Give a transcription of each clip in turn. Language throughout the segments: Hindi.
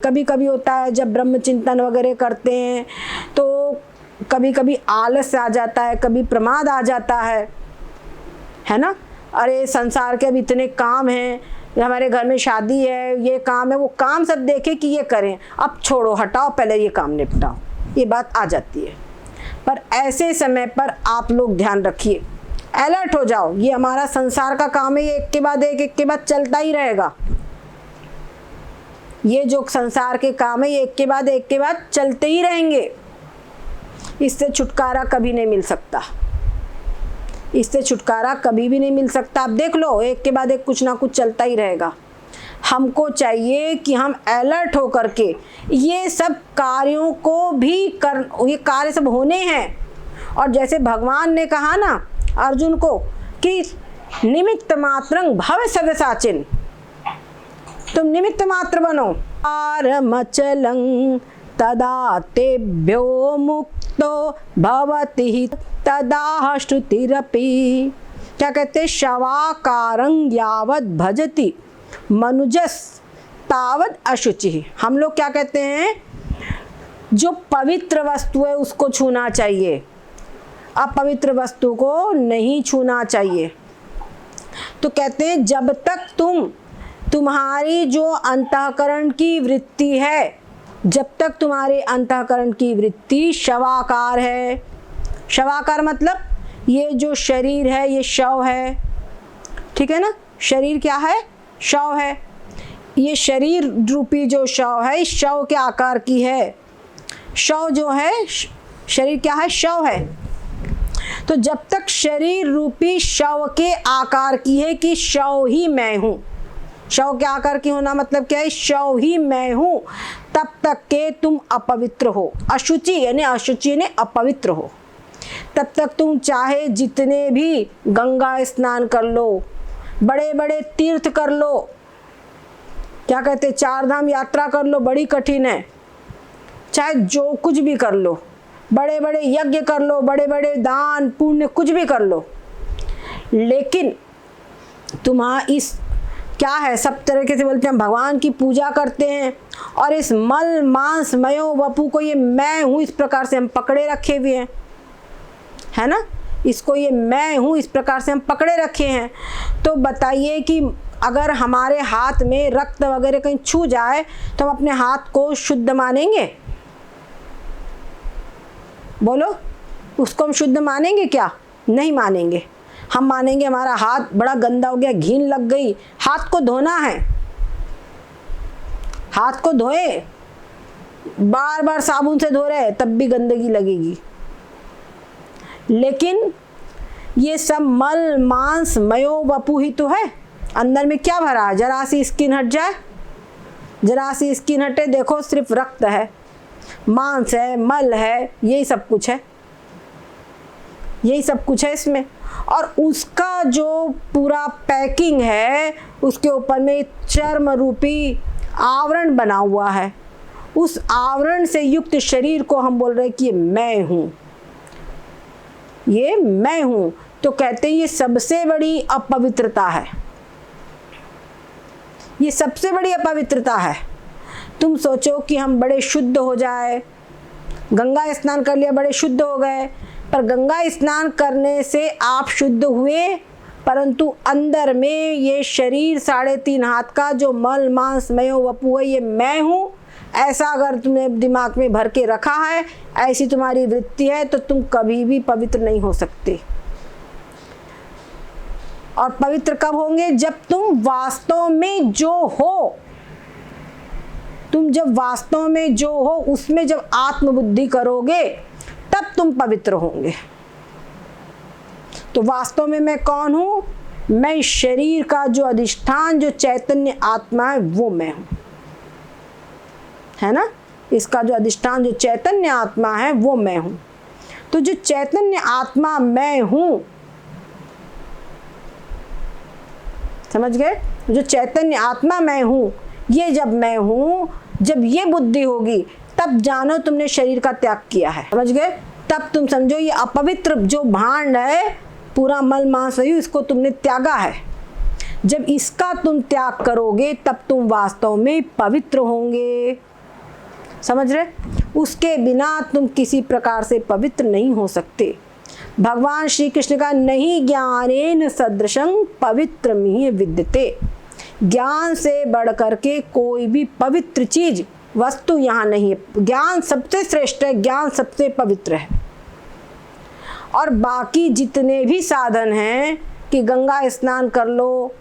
कभी कभी होता है जब ब्रह्म चिंतन वगैरह करते हैं तो कभी कभी आलस आ जाता है, कभी प्रमाद आ जाता है ना। अरे संसार के अब इतने काम हैं, हमारे घर में शादी है, ये काम है, वो काम सब देखे कि ये करें, अब छोड़ो हटाओ, पहले ये काम निपटाओ, ये बात आ जाती है। पर ऐसे समय पर आप लोग ध्यान रखिए, अलर्ट हो जाओ। ये हमारा संसार का काम है, ये एक के बाद एक के बाद चलता ही रहेगा। ये जो संसार के काम है ये एक के बाद चलते ही रहेंगे। इससे छुटकारा कभी नहीं मिल सकता, इससे छुटकारा कभी भी नहीं मिल सकता। आप देख लो, एक के बाद एक कुछ ना कुछ चलता ही रहेगा। हमको चाहिए कि हम अलर्ट हो करके ये सब कार्यों को भी ये कार्य सब होने हैं। और जैसे भगवान ने कहा ना अर्जुन को कि निमित्त मात्रं भव सव्यसाचिन्, तुम निमित्त मात्र बनो। आरमचलं तदा तेभ्यो मुक्तो भवति तदा श्रुतिरपि। क्या कहते, शवाकारं यावत् भजति मनुजस तावत् अशुचि। हम लोग क्या कहते हैं, जो पवित्र वस्तु है उसको छूना चाहिए, अपवित्र वस्तु को नहीं छूना चाहिए। तो कहते हैं जब तक तुम्हारी जो अंतःकरण की वृत्ति है, जब तक तुम्हारे अंतःकरण की वृत्ति शवाकार है, शवाकार मतलब ये जो शरीर है ये शव है, ठीक है ना। शरीर क्या है, शव है। ये शरीर रूपी जो शव है इस शव के आकार की है। शव जो है, शरीर क्या है, शव है। तो जब तक शरीर रूपी शव के आकार की है कि शव ही मैं हूं, शव के आकार की होना मतलब क्या है, शव ही मैं हूं, तब तक के तुम अपवित्र हो। अशुचि यानी अशुचि यानी अपवित्र हो। तब तक तुम चाहे जितने भी गंगा स्नान कर लो, बड़े बड़े तीर्थ कर लो, क्या कहते, 4 धाम यात्रा कर लो, बड़ी कठिन है, चाहे जो कुछ भी कर लो, बड़े बड़े यज्ञ कर लो, बड़े बड़े दान पुण्य कुछ भी कर लो, लेकिन तुम्हारा इस क्या है, सब तरीके से बोलते हैं भगवान की पूजा करते हैं और इस मल मांस मयो वपु को ये मैं हूँ इस प्रकार से हम पकड़े रखे हुए हैं, है ना। इसको ये मैं हूँ इस प्रकार से हम पकड़े रखे हैं। तो बताइए कि अगर हमारे हाथ में रक्त वगैरह कहीं छू जाए तो हम अपने हाथ को शुद्ध मानेंगे? बोलो, उसको हम शुद्ध मानेंगे क्या? नहीं मानेंगे। हम मानेंगे हमारा हाथ बड़ा गंदा हो गया, घिन लग गई, हाथ को धोना है, हाथ को धोए, बार बार साबुन से धो रहे तब भी गंदगी लगेगी। लेकिन ये सब मल मांस मयो वपु ही तो है। अंदर में क्या भरा है, जरा सी स्किन हट जाए, जरा सी स्किन हटे, देखो सिर्फ रक्त है, मांस है, मल है, यही सब कुछ है, यही सब कुछ है इसमें। और उसका जो पूरा पैकिंग है उसके ऊपर में चर्म रूपी आवरण बना हुआ है। उस आवरण से युक्त शरीर को हम बोल रहे हैं कि ये मैं हूं, ये मैं हूं। तो कहते हैं ये सबसे बड़ी अपवित्रता है, ये सबसे बड़ी अपवित्रता है। तुम सोचो कि हम बड़े शुद्ध हो जाए, गंगा स्नान कर लिया, बड़े शुद्ध हो गए, पर गंगा स्नान करने से आप शुद्ध हुए, परंतु अंदर में ये शरीर 3.5 हाथ का जो मल मांस मयो वपु है ये मैं हूँ, ऐसा अगर तुमने दिमाग में भर के रखा है, ऐसी तुम्हारी वृत्ति है, तो तुम कभी भी पवित्र नहीं हो सकते। और पवित्र कब होंगे? जब तुम वास्तव में जो हो, तुम जब वास्तव में जो हो उसमें जब आत्मबुद्धि करोगे तब तुम पवित्र होंगे। तो वास्तव में मैं कौन हूं? मैं इस शरीर का जो अधिष्ठान, जो चैतन्य आत्मा है वो मैं हूं, है ना। इसका जो अधिष्ठान, जो चैतन्य आत्मा है वो मैं हूं। तो जो चैतन्य आत्मा मैं हूं, समझ गए, जो चैतन्य आत्मा मैं हूं, ये जब मैं हूं, जब ये बुद्धि होगी तब जानो तुमने शरीर का त्याग किया है, समझ गए। तब तुम समझो ये अपवित्र जो भांड है, पूरा मल मांस है, इसको तुमने त्यागा है। जब इसका तुम त्याग करोगे तब तुम वास्तव में पवित्र होंगे। समझ रहे? उसके बिना तुम किसी प्रकार से पवित्र नहीं हो सकते। भगवान श्री कृष्ण का नहीं ज्ञानेन सदृशं पवित्रमिह विद्यते, ज्ञान से बढ़ करके कोई भी पवित्र चीज वस्तु यहाँ नहीं है। ज्ञान सबसे श्रेष्ठ है, ज्ञान सबसे पवित्र है। और बाकी जितने भी साधन हैं कि गंगा स्नान कर लो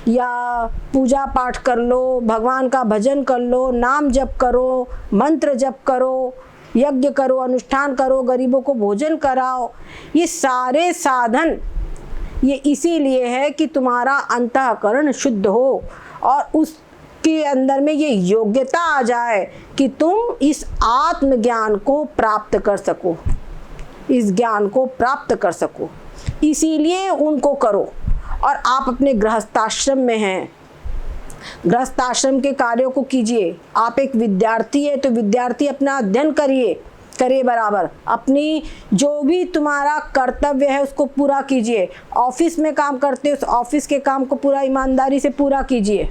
या पूजा पाठ कर लो, भगवान का भजन कर लो, नाम जप करो, मंत्र जप करो, यज्ञ करो, अनुष्ठान करो, गरीबों को भोजन कराओ, ये सारे साधन ये इसीलिए है कि तुम्हारा अंतःकरण शुद्ध हो और उसके अंदर में ये योग्यता आ जाए कि तुम इस आत्मज्ञान को प्राप्त कर सको, इस ज्ञान को प्राप्त कर सको। इसीलिए उनको करो। और आप अपने गृहस्थाश्रम में हैं, गृहस्थाश्रम के कार्यों को कीजिए। आप एक विद्यार्थी है तो विद्यार्थी अपना अध्ययन करे बराबर, अपनी जो भी तुम्हारा कर्तव्य है उसको पूरा कीजिए। ऑफिस में काम करते हो उस ऑफिस के काम को पूरा ईमानदारी से पूरा कीजिए,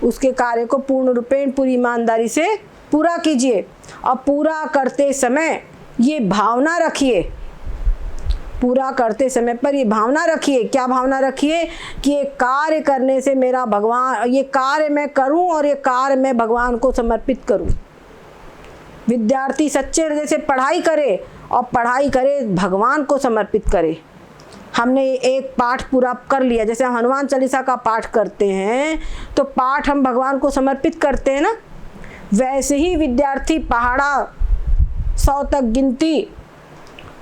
उसके कार्य को पूर्ण रूपेण पूरी ईमानदारी से पूरा कीजिए। और पूरा करते समय ये भावना रखिए, पूरा करते समय पर ये भावना रखिए। क्या भावना रखिए? कि ये कार्य करने से मेरा भगवान, ये कार्य मैं करूं और ये कार्य मैं भगवान को समर्पित करूं। विद्यार्थी सच्चे हृदय से पढ़ाई करे और पढ़ाई करे भगवान को समर्पित करे। हमने एक पाठ पूरा कर लिया, जैसे हम हनुमान चालीसा का पाठ करते हैं तो पाठ हम भगवान को समर्पित करते हैं ना, वैसे ही विद्यार्थी पहाड़ा 100 तक गिनती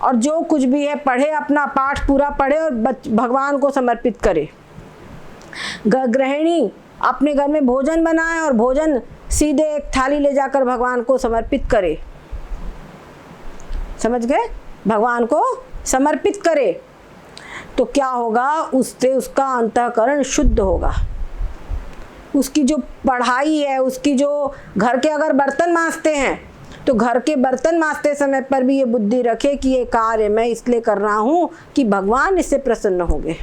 और जो कुछ भी है पढ़े, अपना पाठ पूरा पढ़े और भगवान को समर्पित करे। गृहिणी अपने घर में भोजन बनाए और भोजन सीधे एक थाली ले जाकर भगवान को समर्पित करे। समझ गए? भगवान को समर्पित करे तो क्या होगा? उससे उसका अंतःकरण शुद्ध होगा। उसकी जो पढ़ाई है, उसकी जो घर के अगर बर्तन मांजते हैं तो घर के बर्तन मांजते समय पर भी ये बुद्धि रखे कि ये कार्य मैं इसलिए कर रहा हूँ कि भगवान इससे प्रसन्न होंगे,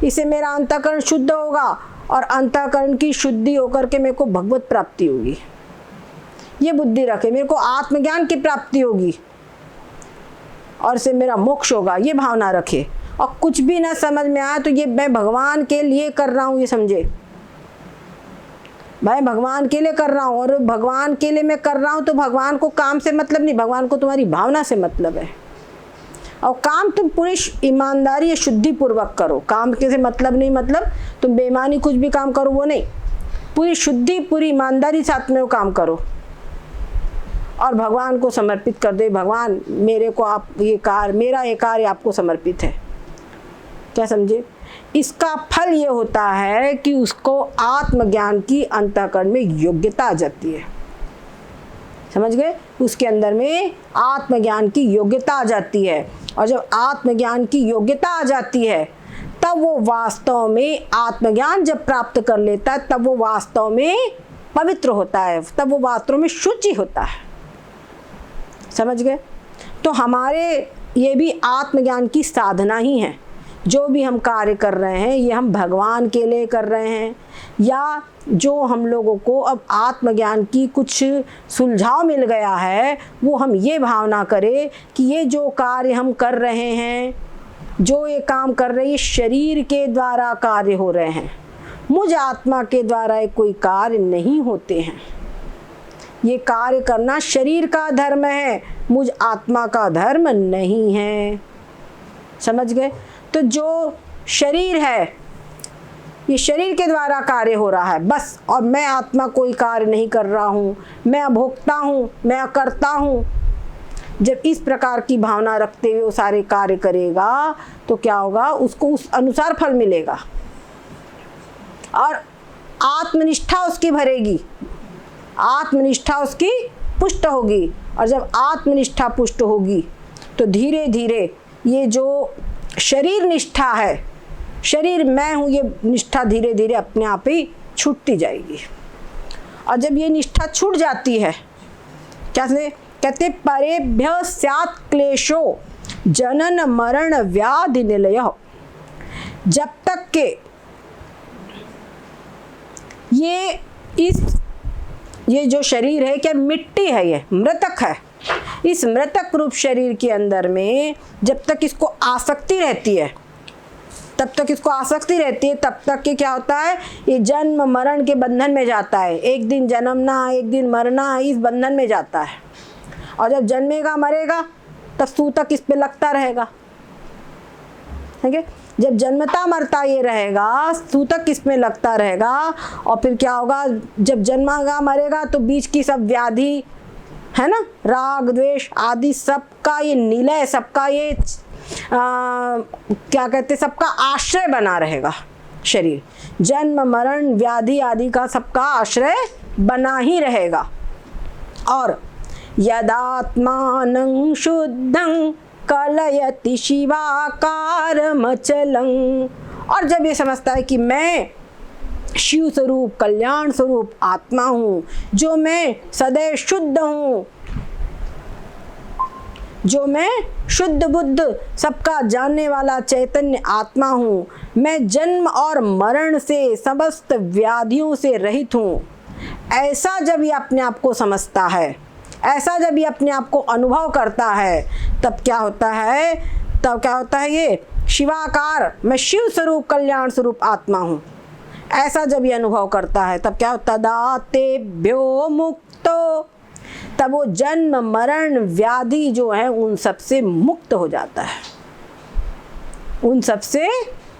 इससे मेरा अंतःकरण शुद्ध होगा और अंतःकरण की शुद्धि होकर के मेरे को भगवत प्राप्ति होगी। ये बुद्धि रखे, मेरे को आत्मज्ञान की प्राप्ति होगी और इससे मेरा मोक्ष होगा, ये भावना रखे। और कुछ भी ना समझ में आए तो ये मैं भगवान के लिए कर रहा हूँ, ये समझे भाई भगवान के लिए कर रहा हूँ। और भगवान के लिए मैं कर रहा हूँ तो भगवान को काम से मतलब नहीं, भगवान को तुम्हारी भावना से मतलब है। और काम तुम पूरी ईमानदारी या शुद्धि पूर्वक करो। काम के से मतलब नहीं, मतलब तुम बेईमानी कुछ भी काम करो वो नहीं, पूरी शुद्धि पूरी ईमानदारी साथ में वो काम करो और भगवान को समर्पित कर दे। भगवान मेरे को आप ये कार्य, मेरा ये कार्य आपको समर्पित है। क्या समझे? इसका फल ये होता है कि उसको आत्मज्ञान की अंतःकरण में योग्यता आ जाती है। समझ गए? उसके अंदर में आत्मज्ञान की योग्यता आ जाती है और जब आत्मज्ञान की योग्यता आ जाती है तब वो वास्तव में आत्मज्ञान जब प्राप्त कर लेता है तब वो वास्तव में पवित्र होता है, तब वो वास्तव में शुचि होता है। समझ गए? तो हमारे ये भी आत्मज्ञान की साधना ही है। जो भी हम कार्य कर रहे हैं ये हम भगवान के लिए कर रहे हैं, या जो हम लोगों को अब आत्मज्ञान की कुछ सुलझाव मिल गया है वो हम ये भावना करें कि ये जो कार्य हम कर रहे हैं, जो ये काम कर रहे हैं, ये शरीर के द्वारा कार्य हो रहे हैं, मुझ आत्मा के द्वारा ये कोई कार्य नहीं होते हैं। ये कार्य करना शरीर का धर्म है, मुझ आत्मा का धर्म नहीं है। समझ गए? तो जो शरीर है ये शरीर के द्वारा कार्य हो रहा है बस, और मैं आत्मा कोई कार्य नहीं कर रहा हूँ, मैं भोगता हूँ, मैं करता हूँ। जब इस प्रकार की भावना रखते हुए वो सारे कार्य करेगा तो क्या होगा? उसको उस अनुसार फल मिलेगा और आत्मनिष्ठा उसकी भरेगी, आत्मनिष्ठा उसकी पुष्ट होगी। और जब आत्मनिष्ठा पुष्ट होगी तो धीरे धीरे ये जो शरीर निष्ठा है, शरीर मैं हूँ, ये निष्ठा धीरे धीरे अपने आप ही छूटती जाएगी। और जब ये निष्ठा छूट जाती है, क्या कहते? परेभ्य स्यात् क्लेशो जनन मरण व्याधि निलय। जब तक के ये इस ये जो शरीर है क्या मिट्टी है, ये मृतक है। इस मृतक रूप शरीर के अंदर में जब तक इसको आसक्ति रहती है, तब तक इसको आसक्ति रहती है, तब तक के क्या होता है, ये जन्म मरण के बंधन में जाता है। एक दिन जन्मना, एक दिन मरना, इस बंधन में जाता है। और जब जन्मेगा मरेगा तब सूतक इस पे लगता रहेगा, ठीक है। जब जन्मता मरता ये रहेगा, सूतक इसमें लगता रहेगा। और फिर क्या होगा, जब जन्मेगा मरेगा तो बीच की सब व्याधि है ना, राग द्वेष आदि सबका ये निलय, सबका ये क्या कहते, सबका आश्रय बना रहेगा शरीर। जन्म मरण व्याधि आदि का सबका आश्रय बना ही रहेगा। और यदात्मानं शुद्धं कलयति शिवाकारमचलं, और जब ये समझता है कि मैं शिव स्वरूप कल्याण स्वरूप आत्मा हूँ, जो मैं सदैव शुद्ध हूँ, जो मैं शुद्ध बुद्ध सबका जानने वाला चैतन्य आत्मा हूँ, मैं जन्म और मरण से समस्त व्याधियों से रहित हूँ, ऐसा जब ये अपने आप को समझता है, ऐसा जब ये अपने आप को अनुभव करता है, तब क्या होता है, तब क्या होता है, ये शिवाकार, मैं शिव स्वरूप कल्याण स्वरूप आत्मा हूँ, ऐसा जब ये अनुभव करता है, तब क्या होता, तदा तेभ्यो मुक्तो, तब वो जन्म मरण व्याधि जो है उन सब से मुक्त हो जाता है, उन सब से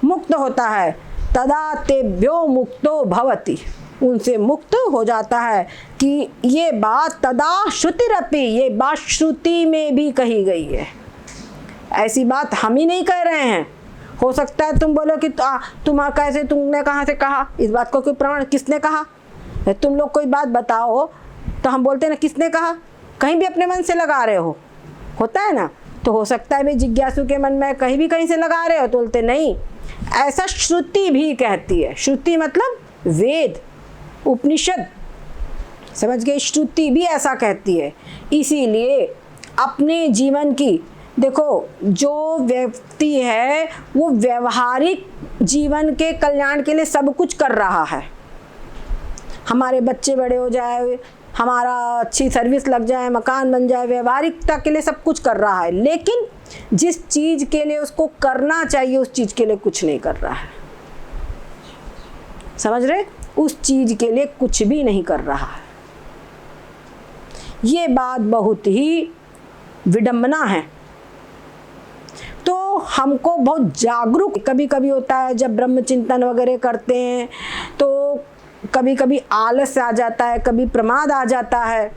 मुक्त होता है। तदा तेभ्यो मुक्तो भवति, उनसे मुक्त हो जाता है। कि ये बात तदा श्रुतिरपि, ये बात श्रुति में भी कही गई है, ऐसी बात हम ही नहीं कह रहे हैं। हो सकता है तुम बोलो कि तुम कैसे, तुमने कहाँ से कहा, इस बात को कोई प्रमाण, किसने कहा, तुम लोग कोई बात बताओ तो हम बोलते हैं ना किसने कहा, कहीं भी अपने मन से लगा रहे हो, होता है ना। तो हो सकता है भाई जिज्ञासु के मन में कहीं से लगा रहे हो, तो बोलते नहीं, ऐसा श्रुति भी कहती है। श्रुति मतलब वेद उपनिषद, समझ गए, श्रुति भी ऐसा कहती है। इसीलिए अपने जीवन की देखो, जो व्यक्ति है वो व्यवहारिक जीवन के कल्याण के लिए सब कुछ कर रहा है, हमारे बच्चे बड़े हो जाए, हमारा अच्छी सर्विस लग जाए, मकान बन जाए, व्यवहारिकता के लिए सब कुछ कर रहा है, लेकिन जिस चीज के लिए उसको करना चाहिए उस चीज के लिए कुछ नहीं कर रहा है, समझ रहे, उस चीज के लिए कुछ भी नहीं कर रहा है। ये बात बहुत ही विडंबना है। तो हमको बहुत जागरूक, कभी कभी होता है जब ब्रह्म चिंतन वगैरह करते हैं तो कभी कभी आलस आ जाता है, कभी प्रमाद आ जाता है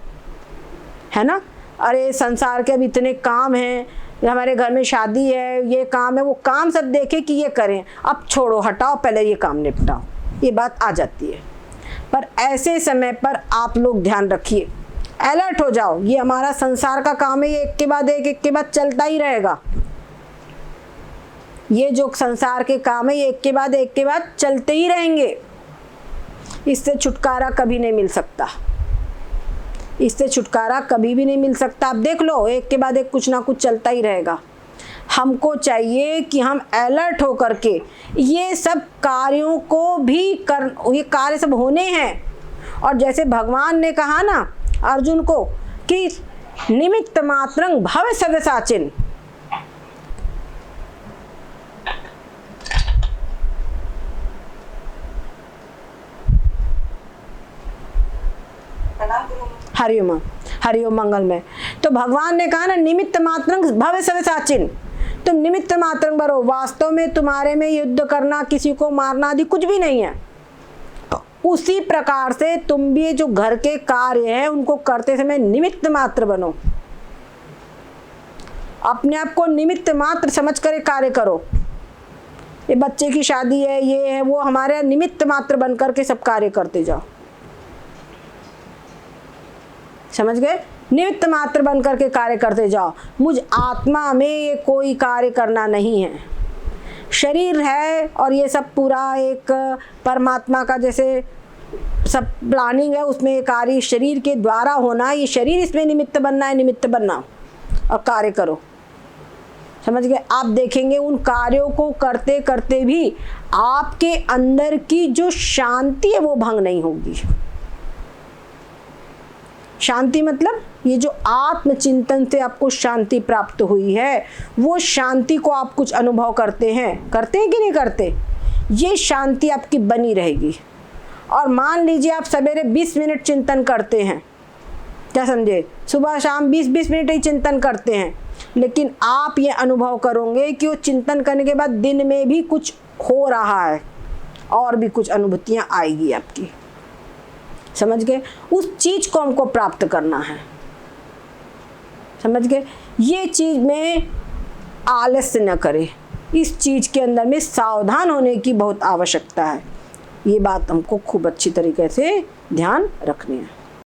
ना। अरे संसार के अब इतने काम हैं, हमारे घर में शादी है, ये काम है, वो काम सब देखे कि ये करें, अब छोड़ो हटाओ, पहले ये काम निपटाओ, ये बात आ जाती है। पर ऐसे समय पर आप लोग ध्यान रखिए, अलर्ट हो जाओ, ये हमारा संसार का काम है, ये एक के बाद चलता ही रहेगा। ये जो संसार के काम है ये एक के बाद चलते ही रहेंगे, इससे छुटकारा कभी नहीं मिल सकता, इससे छुटकारा कभी भी नहीं मिल सकता। आप देख लो, एक के बाद एक कुछ ना कुछ चलता ही रहेगा। हमको चाहिए कि हम अलर्ट हो करके ये सब कार्यों को भी ये कार्य सब होने हैं। और जैसे भगवान ने कहा ना अर्जुन को कि निमित्त मात्रं भव सव्यसाचिन, हरिओम हरिओम मंगल में। तो भगवान ने कहा ना निमित्त मात्रं भव सव्यसाचिन, तुम निमित्त मात्रं बनो, वास्तव में तुम्हारे में युद्ध करना, किसी को मारना आदि कुछ भी नहीं है। उसी प्रकार से तुम भी जो घर के कार्य हैं उनको करते समय निमित्त मात्र बनो, अपने आप को निमित्त मात्र समझ कर कार्य करो। ये बच्चे की शादी है, ये है वो, हमारे निमित्त मात्र बन करके सब कार्य करते जाओ, समझ गए, निमित्त मात्र बन करके कार्य करते जाओ। मुझ आत्मा में ये कोई कार्य करना नहीं है। शरीर है और ये सब पूरा एक परमात्मा का जैसे सब प्लानिंग है, उसमें ये कार्य शरीर के द्वारा होना, ये शरीर इसमें निमित्त बनना है, निमित्त बनना और कार्य करो, समझ गए। आप देखेंगे उन कार्यों को करते करते भी आपके अंदर की जो शांति है वो भंग नहीं होगी, शांति मतलब ये जो आत्मचिंतन से आपको शांति प्राप्त हुई है, वो शांति को आप कुछ अनुभव करते हैं कि नहीं करते? ये शांति आपकी बनी रहेगी। और मान लीजिए आप सवेरे 20 मिनट चिंतन करते हैं, क्या समझे, सुबह शाम 20-20 मिनट ही चिंतन करते हैं, लेकिन आप ये अनुभव करोगे कि वो चिंतन करने के बाद दिन में भी कुछ हो रहा है और भी कुछ अनुभूतियाँ आएगी आपकी। समझ गए? उस चीज को हमको प्राप्त करना है। समझ गए? ये चीज में आलस्य न करें, इस चीज के अंदर में सावधान होने की बहुत आवश्यकता है। ये बात हमको खूब अच्छी तरीके से ध्यान रखनी है।